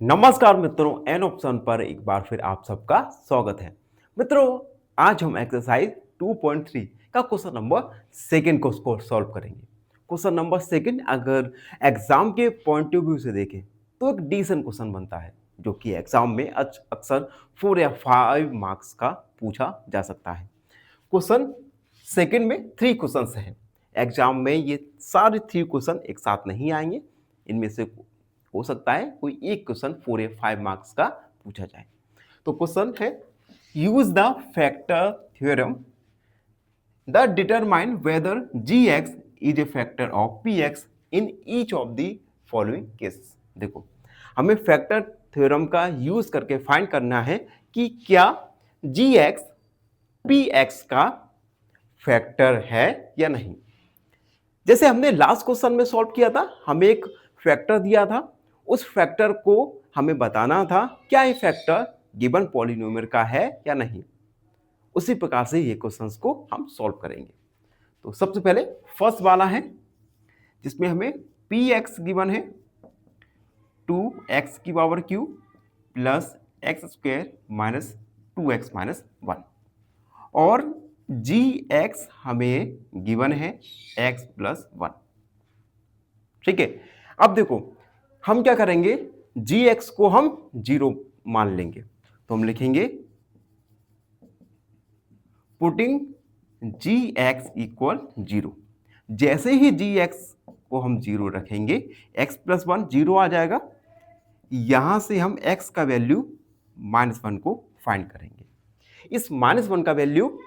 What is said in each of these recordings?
नमस्कार मित्रों, an option पर एक बार फिर आप सबका स्वागत है। मित्रों, आज हम एक्सरसाइज 2.3 का क्वेश्चन नंबर सेकंड को सॉल्व करेंगे। क्वेश्चन नंबर सेकंड अगर एग्जाम के पॉइंट ऑफ व्यू से देखें तो एक डिसीजन क्वेश्चन बनता है, जो कि एग्जाम में अक्सर 4 या 5 मार्क्स का पूछा जा सकता है। क्वेश्चन सेकंड में 3 क्वेश्चंस हैं। एग्जाम में ये सारे 3 क्वेश्चन एक साथ नहीं आएंगे। इनमें से हो सकता है कोई एक क्वेश्चन 4 या 5 मार्क्स का पूछा जाए। तो क्वेश्चन है, use the factor theorem the determine whether gx is a factor of px in each of the following cases. देखो, हमें फैक्टर थ्योरम का यूज करके फाइंड करना है कि क्या gx px का फैक्टर है या नहीं। जैसे हमने लास्ट क्वेश्चन में सॉल्व किया था, हमें एक फैक्टर दिया था, उस फैक्टर को हमें बताना था क्या ये फैक्टर गिवन पॉलिनोमियल का है या नहीं। उसी प्रकार से ये क्वेश्चंस को हम सॉल्व करेंगे। तो सबसे पहले फर्स्ट वाला है, जिसमें हमें px गिवन है 2x की power q plus x square minus 2x minus 1 और gx हमें गिवन है x प्लस 1। ठीक है, अब देखो हम क्या करेंगे, gx को हम 0 मान लेंगे। तो हम लिखेंगे पुटिंग gx इक्वल 0। जैसे ही gx को हम 0 रखेंगे, x प्लस 1 0 आ जाएगा। यहां से हम x का वैल्यू -1 को फाइंड करेंगे। इस -1 का वैल्यू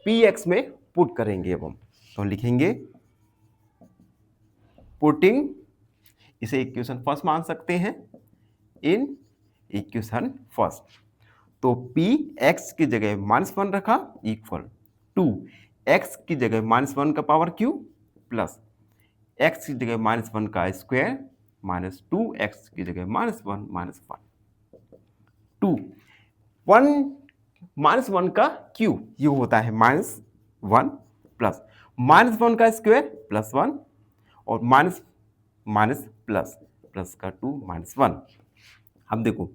px में पुट करेंगे। अब हम तो लिखेंगे पुटिंग, इसे इक्वेशन फर्स्ट मान सकते हैं, इन इक्वेशन फर्स्ट। तो p x की जगह -1 रखा इक्वल टू x की जगह -1 का पावर क्यू प्लस x की जगह -1 का स्क्वायर माइनस 2x की जगह -1 माइनस 1 2 1 का क्यू ये होता है -1 प्लस -1 का स्क्वायर प्लस 1 और माइनस माइनस प्लस प्लस का 2 -1। अब देखो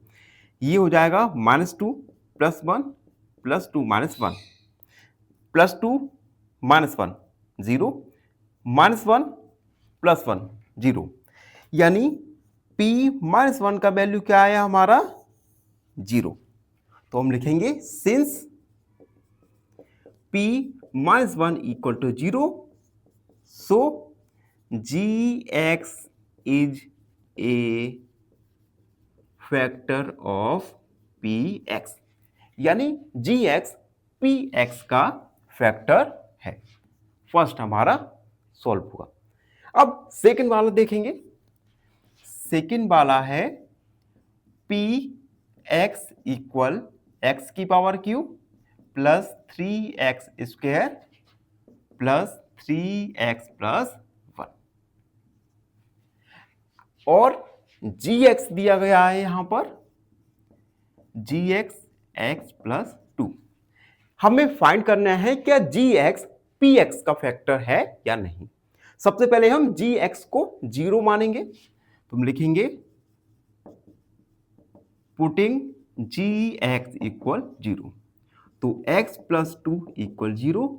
ये हो जाएगा -2 प्लस 1 प्लस 2 -1 प्लस 2 -1 0 -1 प्लस 1 0, यानी p -1 का वैल्यू क्या आया हमारा 0। तो हम लिखेंगे since p -1 equal to 0 so gx is a factor of px, यानी gx px का फैक्टर है। फर्स्ट हमारा सॉल्व हुआ। अब सेकंड वाला देखेंगे। सेकंड वाला है px इक्वल x की power q plus 3x square plus 3x plus 1 और gx दिया गया है यहां पर gx x प्लस 2। हमें फाइंड करना है क्या gx px का फैक्टर है या नहीं। सबसे पहले हम gx को 0 मानेंगे। तुम लिखेंगे पुटिंग gx इक्वल 0। तो x प्लस 2 इक्वल 0,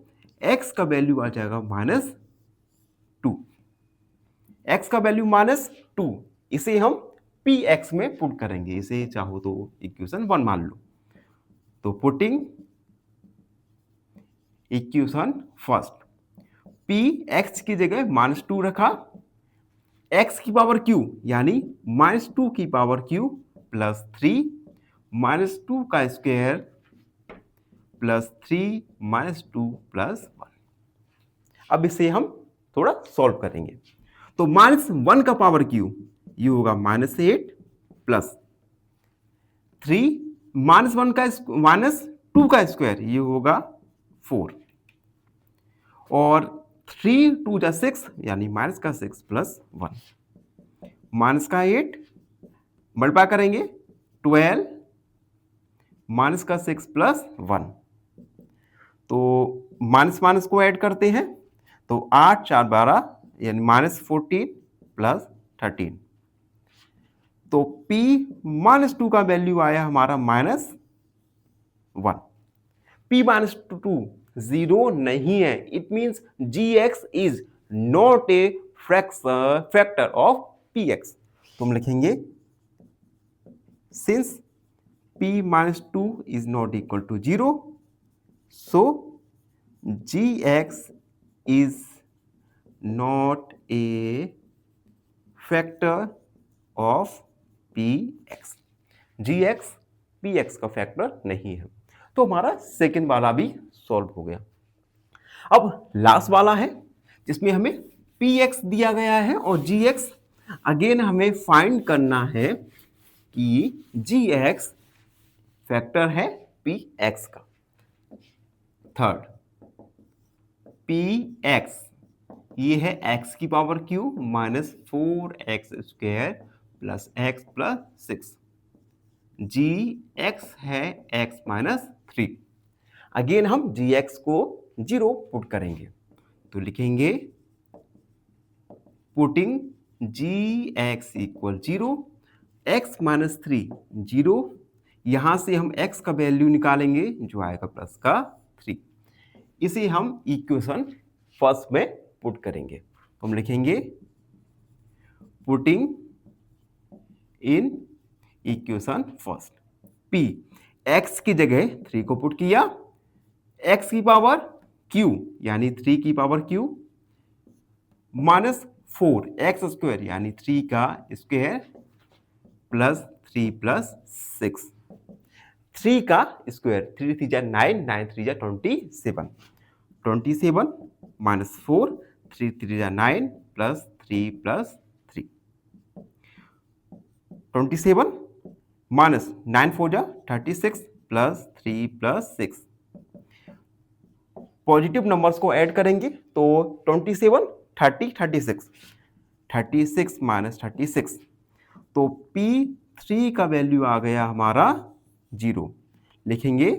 x का वैल्यू आ जाएगा -2, x का वैल्यू -2, इसे हम px में पुट करेंगे। इसे चाहो तो इक्वेशन 1 मान लो। तो पुटिंग इक्वेशन फर्स्ट, px की जगह -2 रखा, x की पावर q यानी -2 की पावर q प्लस 3 -2 का स्क्वायर प्लस 3 -2 प्लस 1। अब इसे हम थोड़ा सॉल्व करेंगे। तो -1 का पावर क्यू ये होगा -8 प्लस 3 -1 का -2 का स्क्वायर ये होगा 4 और 3 2 जा 6 यानी माइनस का 6 प्लस 1 माइनस का 8 मल्टीप्लाई करेंगे 12 माइनस का 6 प्लस 1। तो माइनस माइनस को ऐड करते हैं तो 8 4 12 यानी -14 प्लस 13। तो p माइनस टू का वैल्यू आया हमारा -1। p माइनस टू जीरो नहीं है, it means gx is not a factor of px। तो हम लिखेंगे since p minus two is not equal to zero, so gx is not a factor of px। gx px का factor नहीं है। तो हमारा सेकेंड वाला भी सॉल्व हो गया। अब लास्ट वाला है जिसमें हमें px दिया गया है और gx अगेन हमें फाइंड करना है कि gx फैक्टर है px का। थर्ड px ये है x की power Q minus 4x square plus x plus 6। gx है x माइनस 3। अगेन हम gx को 0 पुट करेंगे तो लिखेंगे putting gx equal 0, x minus 3 0, यहां से हम x का वैल्यू निकालेंगे जो आएगा प्लस का 3। इसे हम इक्वेशन फर्स्ट में पुट करेंगे तो हम लिखेंगे putting in equation first p x की जगह 3 को पुट किया, x की पावर q यानी 3 की power q minus 4x square यानी 3 का स्क्वायर प्लस 3 प्लस 6, 3 का स्क्वायर 3 3 जा 9, 9 3 जा 27, 27 माइनस 4, 3 3 जा 9 प्लस 3 प्लस 3, 27 माइनस 9 4 जा 36 प्लस 3 प्लस 6। पॉजिटिव नंबर्स को ऐड करेंगे तो 27 30 36, 36 माइनस 36, तो P3 का वैल्यू आ गया हमारा 0। लिखेंगे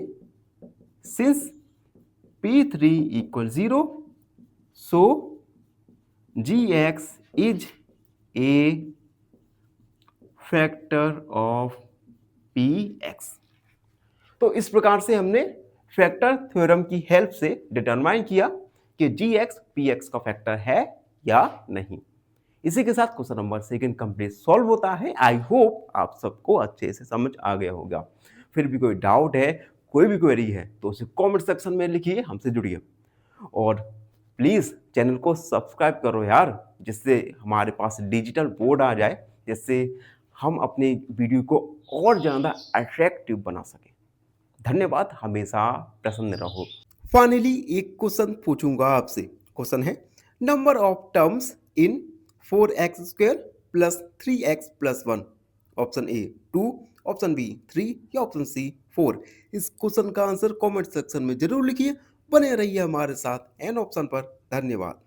since P3 equal 0, so gx is a factor of px। तो इस प्रकार से हमने फैक्टर थ्योरम की हेल्प से डिटरमाइन किया कि gx px का फैक्टर है या नहीं। इसी के साथ question number second complete solve होता है। आई होप आप सबको अच्छे से समझ आ गया होगा। फिर भी कोई डाउट है, कोई भी क्वेरी है तो उसे कमेंट सेक्शन में लिखिए, हमसे जुड़िए और प्लीज़ चैनल को सब्सक्राइब करो यार, जिससे हमारे पास डिजिटल बोर्ड आ जाए, जिससे हम अपने वीडियो को और ज़्यादा अट्रैक्टिव बना सकें। धन्यवाद, हमेशा प्रसन्न रहो। फाइनली एक क्वेश्चन पूछूंगा आपसे। क्वेश्चन है number of terms in 4x square plus 3x plus 1। Option A 2, option B 3 या ऑप्शन सी 4। इस क्वेश्चन का आंसर कमेंट सेक्शन में जरूर लिखिए। बने रहिए हमारे साथ एन ऑप्शन पर। धन्यवाद।